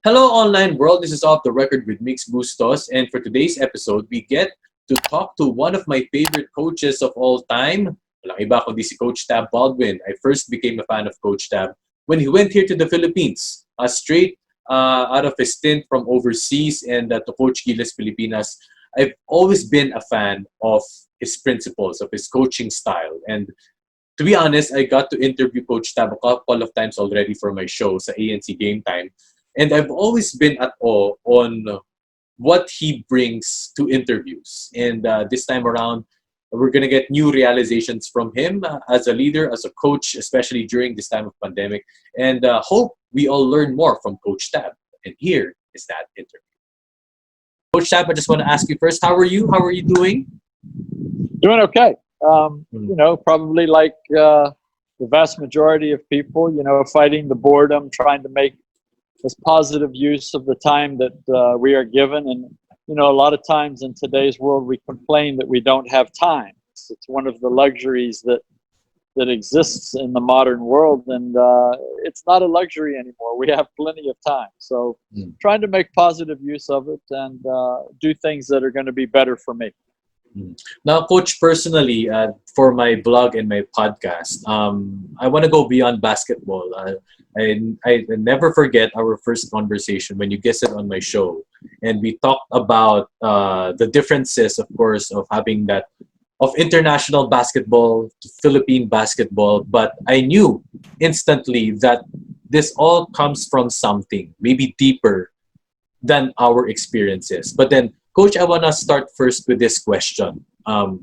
Hello, online world. This is Off the Record with Migs Bustos, and for today's episode, we get to talk to one of my favorite coaches of all time. Walang iba kundi si Coach Tab Baldwin. I first became a fan of Coach Tab when he went here to the Philippines, straight out of his stint from overseas and to coach Gilas Pilipinas. I've always been a fan of his principles, of his coaching style, and to be honest, I got to interview Coach Tab a couple of times already for my show sa ANC Game Time. And I've always been at awe on what he brings to interviews. And this time around, we're going to get new realizations from him as a leader, as a coach, especially during this time of pandemic. And hope we all learn more from Coach Tab. And here is that interview. Coach Tab, I just want to ask you first, how are you? How are you doing? Doing okay. Probably like the vast majority of people, fighting the boredom, trying to make as positive use of the time that we are given. And, a lot of times in today's world, we complain that we don't have time. It's one of the luxuries that exists in the modern world. And it's not a luxury anymore. We have plenty of time. So trying to make positive use of it and do things that are going to be better for me. Now, Coach, personally, for my blog and my podcast, I want to go beyond basketball. I never forget our first conversation when you guested on my show, and we talked about the differences, of course, of having that of international basketball to Philippine basketball. But I knew instantly that this all comes from something maybe deeper than our experiences. But then, Coach, I want to start first with this question. Of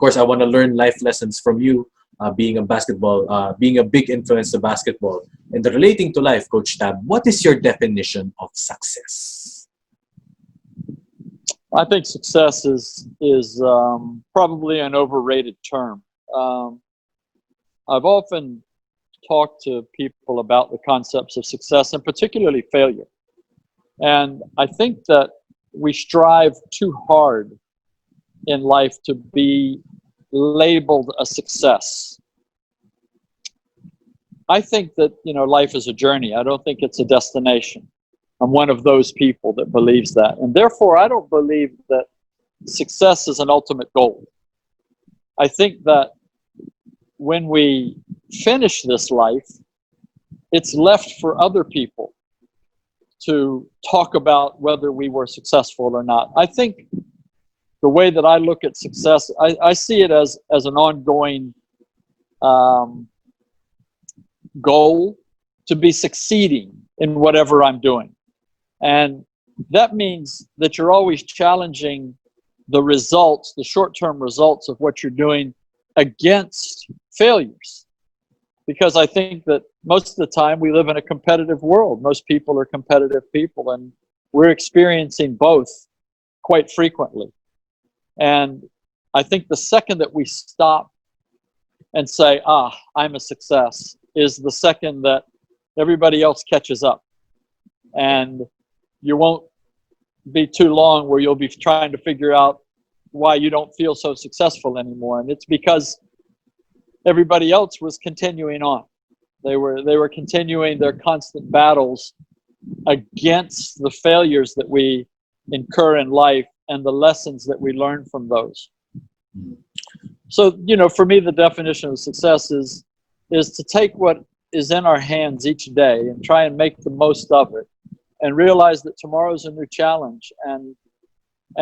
course, I want to learn life lessons from you, being a basketball, being a big influence to basketball, and relating to life, Coach Tab. What is your definition of success? I think success is probably an overrated term. I've often talked to people about the concepts of success and particularly failure. And I think that we strive too hard in life to be labeled a success. I think that, life is a journey. I don't think it's a destination. I'm one of those people that believes that. And therefore, I don't believe that success is an ultimate goal. I think that when we finish this life, it's left for other people to talk about whether we were successful or not. I think the way that I look at success, I see it as an ongoing goal to be succeeding in whatever I'm doing. And that means that you're always challenging the results, the short-term results of what you're doing against failures. Because I think that most of the time we live in a competitive world. Most people are competitive people, and we're experiencing both quite frequently. And I think the second that we stop and say, I'm a success, is the second that everybody else catches up. And you won't be too long where you'll be trying to figure out why you don't feel so successful anymore. And it's because everybody else was continuing on. They were continuing their constant battles against the failures that we incur in life and the lessons that we learn from those. So, for me, the definition of success is to take what is in our hands each day and try and make the most of it and realize that tomorrow's a new challenge, and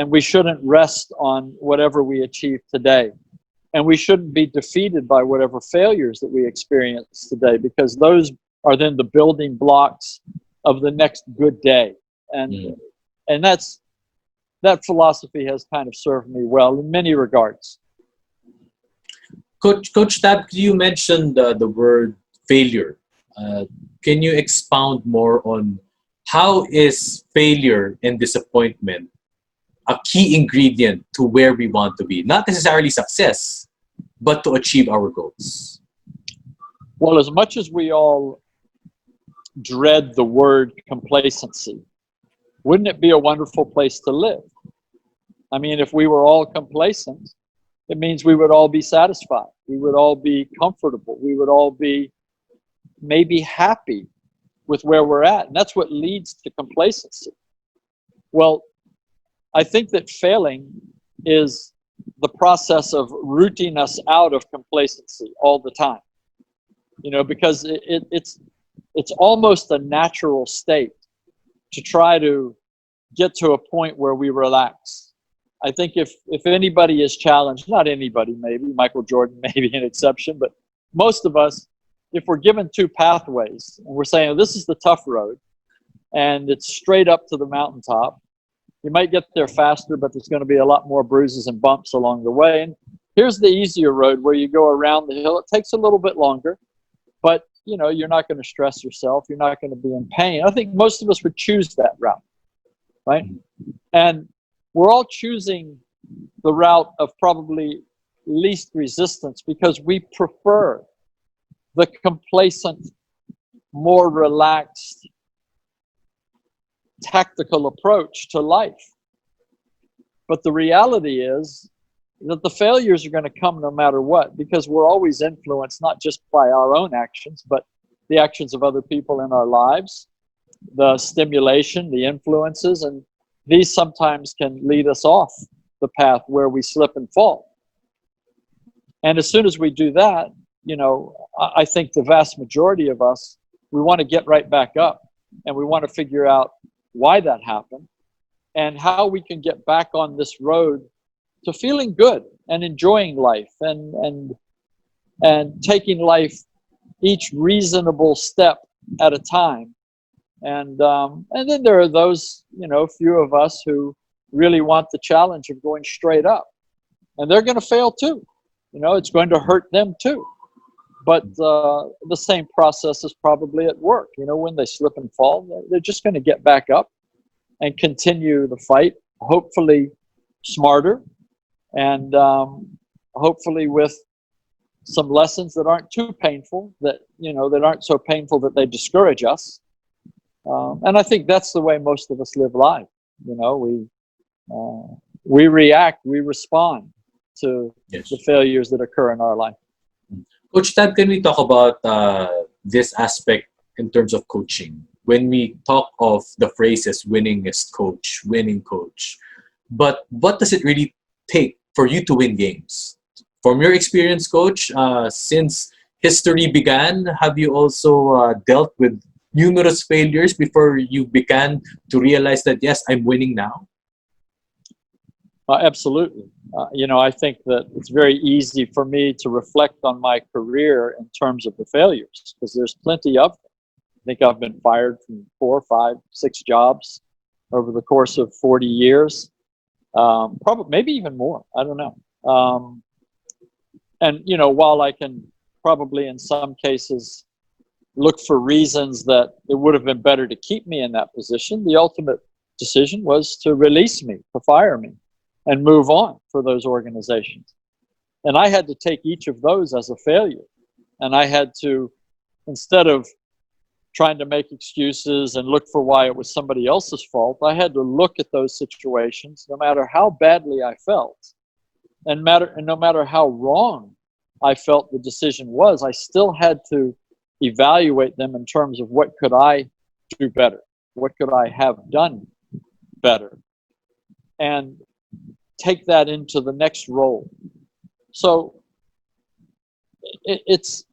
we shouldn't rest on whatever we achieve today. And we shouldn't be defeated by whatever failures that we experience today, because those are then the building blocks of the next good day. And that philosophy has kind of served me well in many regards. Coach Tab, you mentioned the word failure. Can you expound more on how is failure and disappointment a key ingredient to where we want to be? Not necessarily success, but to achieve our goals. Well, as much as we all dread the word complacency, wouldn't it be a wonderful place to live? I mean, if we were all complacent, it means we would all be satisfied. We would all be comfortable. We would all be maybe happy with where we're at. And that's what leads to complacency. Well, I think that failing is the process of rooting us out of complacency all the time. Because it's almost a natural state to try to get to a point where we relax. I think if anybody is challenged, not anybody, maybe Michael Jordan may be an exception, but most of us, if we're given two pathways and we're saying, oh, this is the tough road and it's straight up to the mountaintop, you might get there faster, but there's going to be a lot more bruises and bumps along the way. And here's the easier road where you go around the hill. It takes a little bit longer, but you're not going to stress yourself. You're not going to be in pain. I think most of us would choose that route, right? And we're all choosing the route of probably least resistance because we prefer the complacent, more relaxed, tactical approach to life. But the reality is that the failures are going to come no matter what, because we're always influenced not just by our own actions, but the actions of other people in our lives, the stimulation, the influences, and these sometimes can lead us off the path where we slip and fall. And as soon as we do that, I think the vast majority of us, we want to get right back up and we want to figure out why that happened and how we can get back on this road to feeling good and enjoying life and taking life each reasonable step at a time. And then there are those, few of us who really want the challenge of going straight up, and they're going to fail too. It's going to hurt them too. But the same process is probably at work. When they slip and fall, they're just going to get back up and continue the fight, hopefully smarter and hopefully with some lessons that aren't too painful, that aren't so painful that they discourage us. And I think that's the way most of us live life. We react, we respond to the failures that occur in our life. Coach Tab, can we talk about this aspect in terms of coaching? When we talk of the phrases winningest coach, winning coach, but what does it really take for you to win games? From your experience, Coach, since history began, have you also dealt with numerous failures before you began to realize that, yes, I'm winning now? Absolutely. I think that it's very easy for me to reflect on my career in terms of the failures, because there's plenty of them. I think I've been fired from 4, 5, 6 jobs over the course of 40 years, probably maybe even more. I don't know. And while I can probably in some cases look for reasons that it would have been better to keep me in that position, the ultimate decision was to release me, to fire me, and move on for those organizations. And I had to take each of those as a failure. And I had to, instead of trying to make excuses and look for why it was somebody else's fault, I had to look at those situations, no matter how badly I felt, and no matter how wrong I felt the decision was, I still had to evaluate them in terms of what could I do better? What could I have done better? And take that into the next role. So it's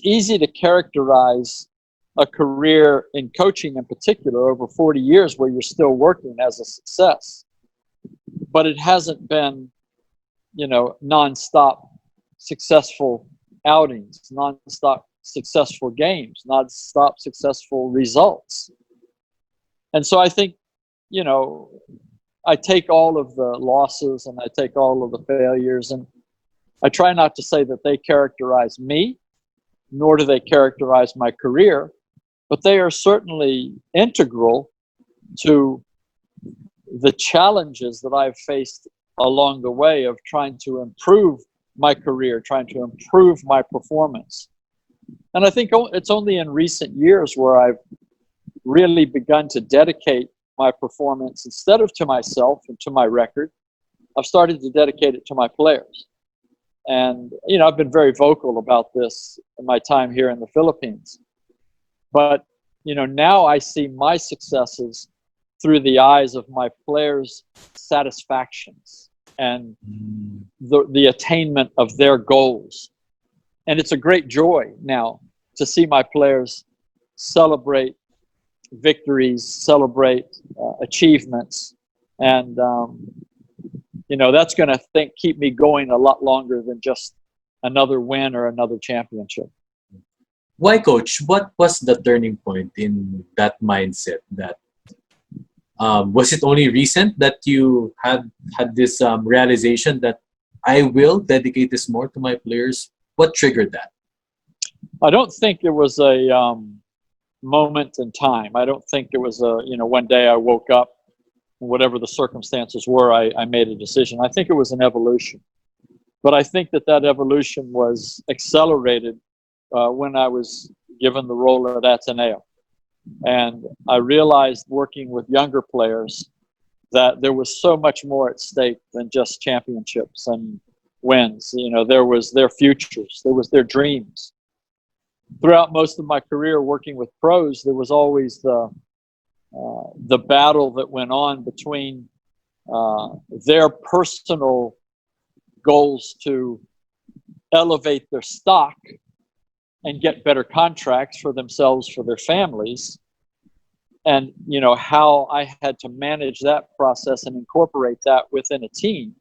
easy to characterize a career in coaching in particular over 40 years where you're still working as a success, but it hasn't been, nonstop successful outings, nonstop successful games, nonstop successful results. And so I think, I take all of the losses and I take all of the failures, and I try not to say that they characterize me, nor do they characterize my career, but they are certainly integral to the challenges that I've faced along the way of trying to improve my career, trying to improve my performance. And I think it's only in recent years where I've really begun to dedicate my performance, instead of to myself and to my record, I've started to dedicate it to my players. And, I've been very vocal about this in my time here in the Philippines. But now I see my successes through the eyes of my players' satisfactions and the attainment of their goals. And it's a great joy now to see my players celebrate victories, celebrate achievements. And, that's going to keep me going a lot longer than just another win or another championship. Why, Coach? What was the turning point in that mindset? That was it only recent that you had this realization that I will dedicate this more to my players? What triggered that? I don't think it was a moment in time. I don't think it was one day I woke up, whatever the circumstances were, I made a decision. I think it was an evolution. But I think that evolution was accelerated when I was given the role at Ateneo. And I realized working with younger players that there was so much more at stake than just championships and wins. There was their futures, there was their dreams. Throughout most of my career working with pros, there was always the battle that went on between their personal goals to elevate their stock and get better contracts for themselves, for their families, and how I had to manage that process and incorporate that within a team.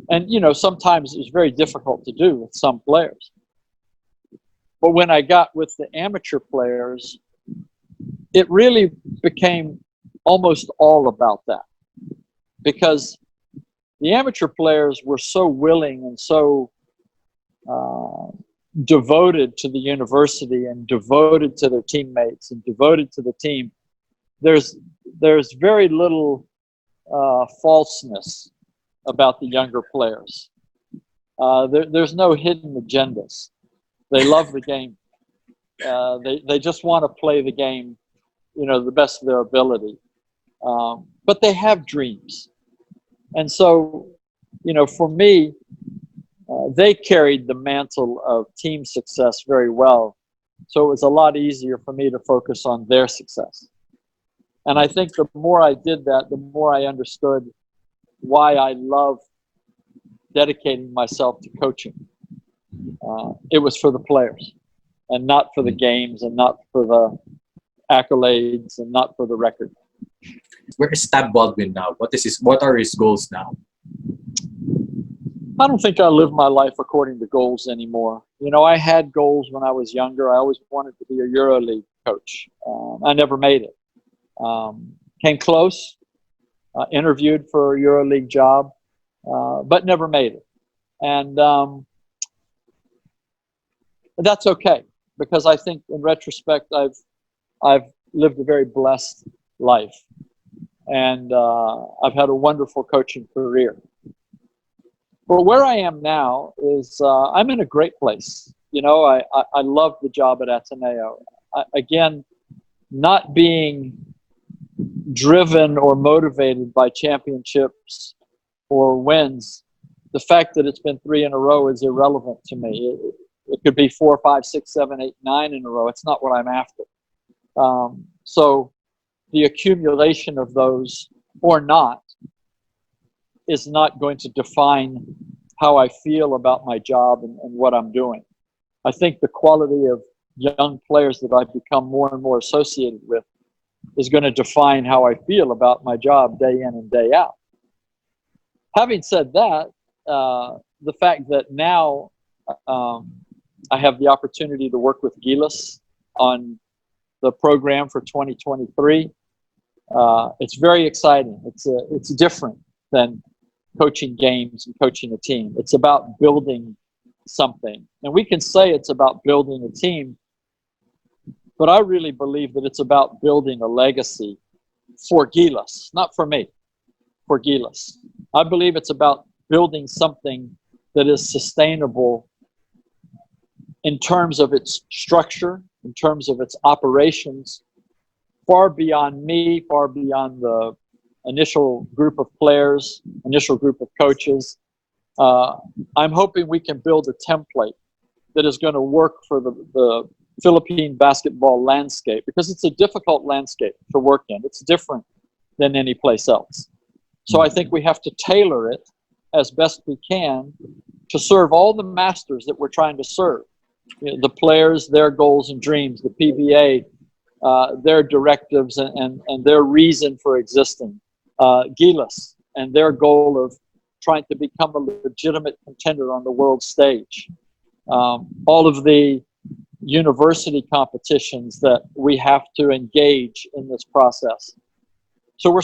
And sometimes it was very difficult to do with some players. But when I got with the amateur players, it really became almost all about that, because the amateur players were so willing and so devoted to the university and devoted to their teammates and devoted to the team. There's very little falseness about the younger players. There's no hidden agendas. They love the game. They just want to play the game, the best of their ability. But they have dreams. And so, for me, they carried the mantle of team success very well. So it was a lot easier for me to focus on their success. And I think the more I did that, the more I understood why I love dedicating myself to coaching. It was for the players and not for the games and not for the accolades and not for the record. Where is Tab Baldwin now? What are his goals now? I don't think I live my life according to goals anymore. I had goals when I was younger. I always wanted to be a EuroLeague coach. I never made it. Came close, interviewed for a EuroLeague job, but never made it. And that's okay, because I think in retrospect, I've lived a very blessed life, and I've had a wonderful coaching career. But where I am now is I'm in a great place. I love the job at Ateneo. Again, not being driven or motivated by championships or wins, the fact that it's been 3 in a row is irrelevant to me. It could be 4, 5, 6, 7, 8, 9 in a row. It's not what I'm after. So the accumulation of those or not is not going to define how I feel about my job and what I'm doing. I think the quality of young players that I've become more and more associated with is going to define how I feel about my job day in and day out. Having said that, the fact that now I have the opportunity to work with Gilas on the program for 2023, it's very exciting. It's different than coaching games and coaching a team. It's about building something. And we can say it's about building a team, but I really believe that it's about building a legacy for Gilas, not for me, for Gilas. I believe it's about building something that is sustainable in terms of its structure, in terms of its operations, far beyond me, far beyond the initial group of players, initial group of coaches. I'm hoping we can build a template that is going to work for the Philippine basketball landscape, because it's a difficult landscape to work in. It's different than any place else. So I think we have to tailor it as best we can to serve all the masters that we're trying to serve. You know, the players, their goals and dreams, the PBA, their directives and their reason for existing. Gilas and their goal of trying to become a legitimate contender on the world stage. All of the university competitions that we have to engage in this process. So we're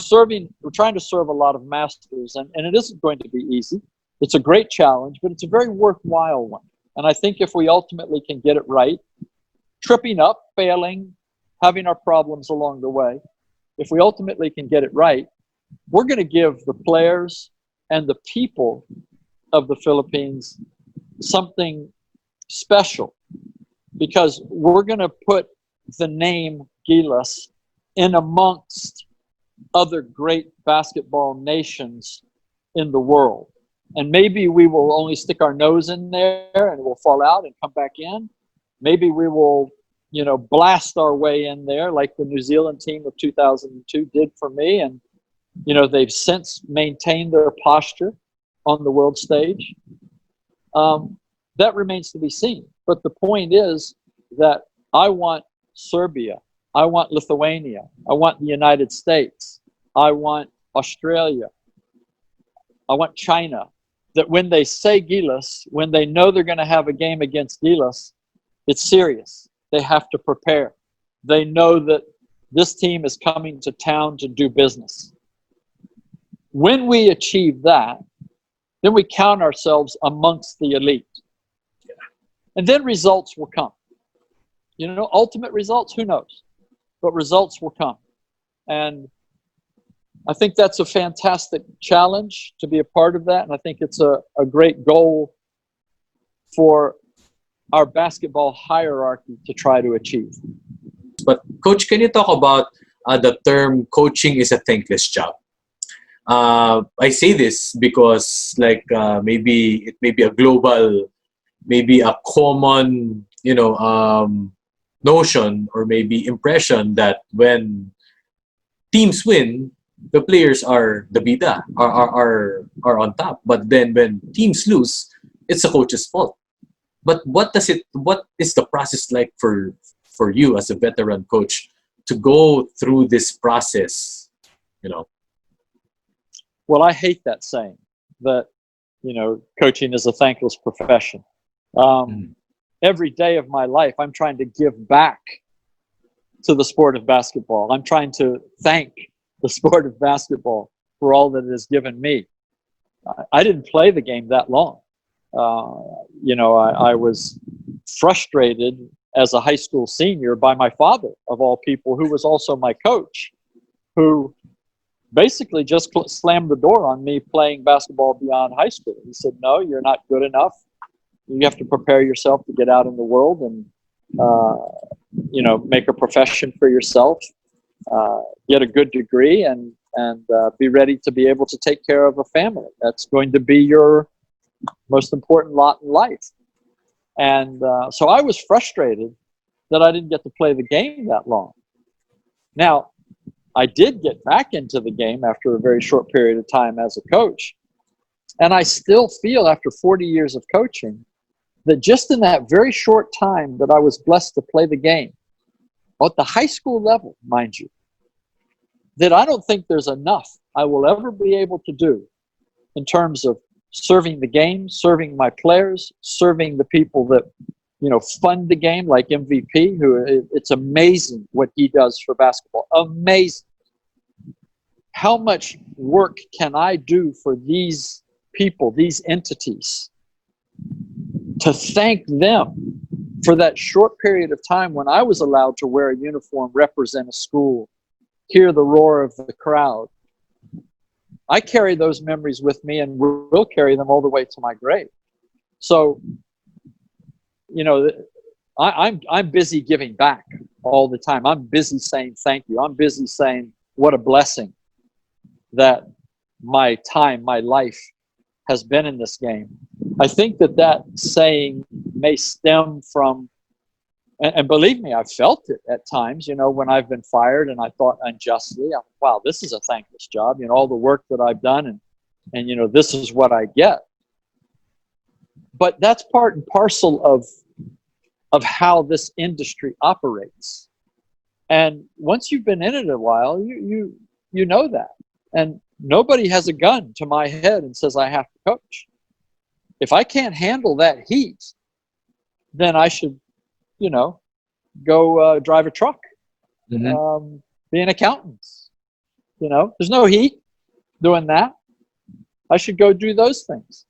trying to serve a lot of masters, and it isn't going to be easy. It's a great challenge, but it's a very worthwhile one. And I think if we ultimately can get it right, tripping up, failing, having our problems along the way, if we ultimately can get it right, we're going to give the players and the people of the Philippines something special, because we're going to put the name Gilas in amongst other great basketball nations in the world. And maybe we will only stick our nose in there and we'll fall out and come back in. Maybe we will, blast our way in there like the New Zealand team of 2002 did for me. And, they've since maintained their posture on the world stage. That remains to be seen. But the point is that I want Serbia, I want Lithuania, I want the United States, I want Australia, I want China, that when they say Gilas, when they know they're going to have a game against Gilas, it's serious. They have to prepare. They know that this team is coming to town to do business. When we achieve that, then we count ourselves amongst the elite. And then results will come. Ultimate results, who knows? But results will come. And I think that's a fantastic challenge to be a part of that. And I think it's a great goal for our basketball hierarchy to try to achieve. But Coach, can you talk about the term coaching is a thankless job? I say this because maybe it may be a global, maybe a common, notion or maybe impression that when teams win, the players are the bida, are on top. But then when teams lose, it's the coach's fault. But what is the process like for you as a veteran coach to go through this process, Well, I hate that saying that, coaching is a thankless profession. Every day of my life, I'm trying to give back to the sport of basketball. I'm trying to thank the sport of basketball for all that it has given me. I didn't play the game that long. I was frustrated as a high school senior by my father, of all people, who was also my coach, who basically just slammed the door on me playing basketball beyond high school. He said, no, you're not good enough. You have to prepare yourself to get out in the world and, make a profession for yourself, get a good degree and be ready to be able to take care of a family. That's going to be your most important lot in life. And so I was frustrated that I didn't get to play the game that long. Now, I did get back into the game after a very short period of time as a coach. And I still feel, after 40 years of coaching, that just in that very short time that I was blessed to play the game, at the high school level, mind you, that I don't think there's enough I will ever be able to do in terms of serving the game, serving my players, serving the people that, fund the game, like MVP, who it's amazing what he does for basketball. Amazing. How much work can I do for these people, these entities, to thank them for that short period of time when I was allowed to wear a uniform, represent a school, hear the roar of the crowd. I carry those memories with me and will carry them all the way to my grave. So, I'm busy giving back all the time. I'm busy saying thank you. I'm busy saying what a blessing that my time, my life has been in this game. I think that saying may stem from And believe me, I've felt it at times, when I've been fired and I thought unjustly, wow, this is a thankless job, all the work that I've done, and this is what I get. But that's part and parcel of how this industry operates. And once you've been in it a while, you know that. And nobody has a gun to my head and says I have to coach. If I can't handle that heat, then I should, go drive a truck, Mm-hmm. be an accountant. There's no heat doing that. I should go do those things.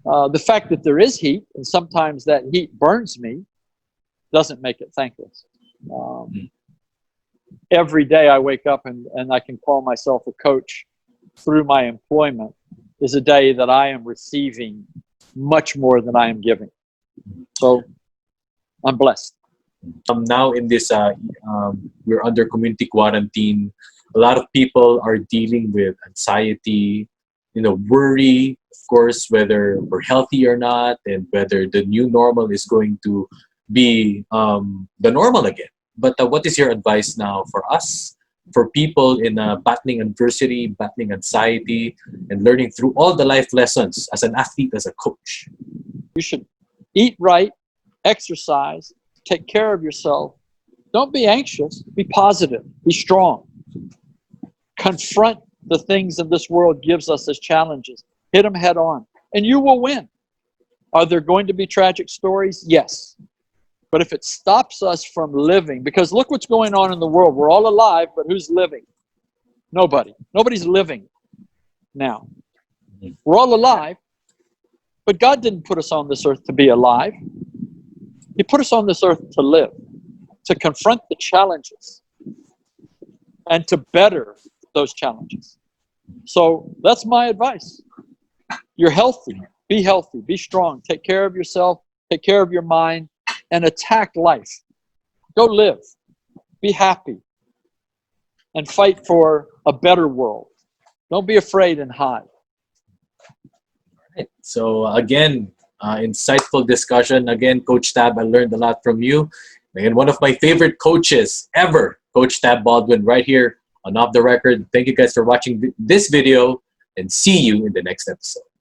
The fact that there is heat, and sometimes that heat burns me, doesn't make it thankless. Every day I wake up and I can call myself a coach through my employment is a day that I am receiving much more than I am giving. So I'm blessed. Now in this, we're under community quarantine. A lot of people are dealing with anxiety, worry, of course, whether we're healthy or not, and whether the new normal is going to be the normal again. But what is your advice now for us, for people in battling adversity, battling anxiety, and learning through all the life lessons as an athlete, as a coach? You should eat right, exercise, take care of yourself. Don't be anxious. Be positive. Be strong. Confront the things that this world gives us as challenges. Hit them head on, and you will win. Are there going to be tragic stories? Yes. But if it stops us from living, because look what's going on in the world. We're all alive, but who's living? Nobody. Nobody's living now. We're all alive, but God didn't put us on this earth to be alive. He put us on this earth to live, to confront the challenges, and to better those challenges. So that's my advice. You're healthy. Be healthy. Be strong. Take care of yourself. Take care of your mind. And attack life. Go live. Be happy. And fight for a better world. Don't be afraid and hide. So again, insightful discussion. Again, Coach Tab, I learned a lot from you. And one of my favorite coaches ever, Coach Tab Baldwin, right here on Off the Record. Thank you guys for watching this video, and see you in the next episode.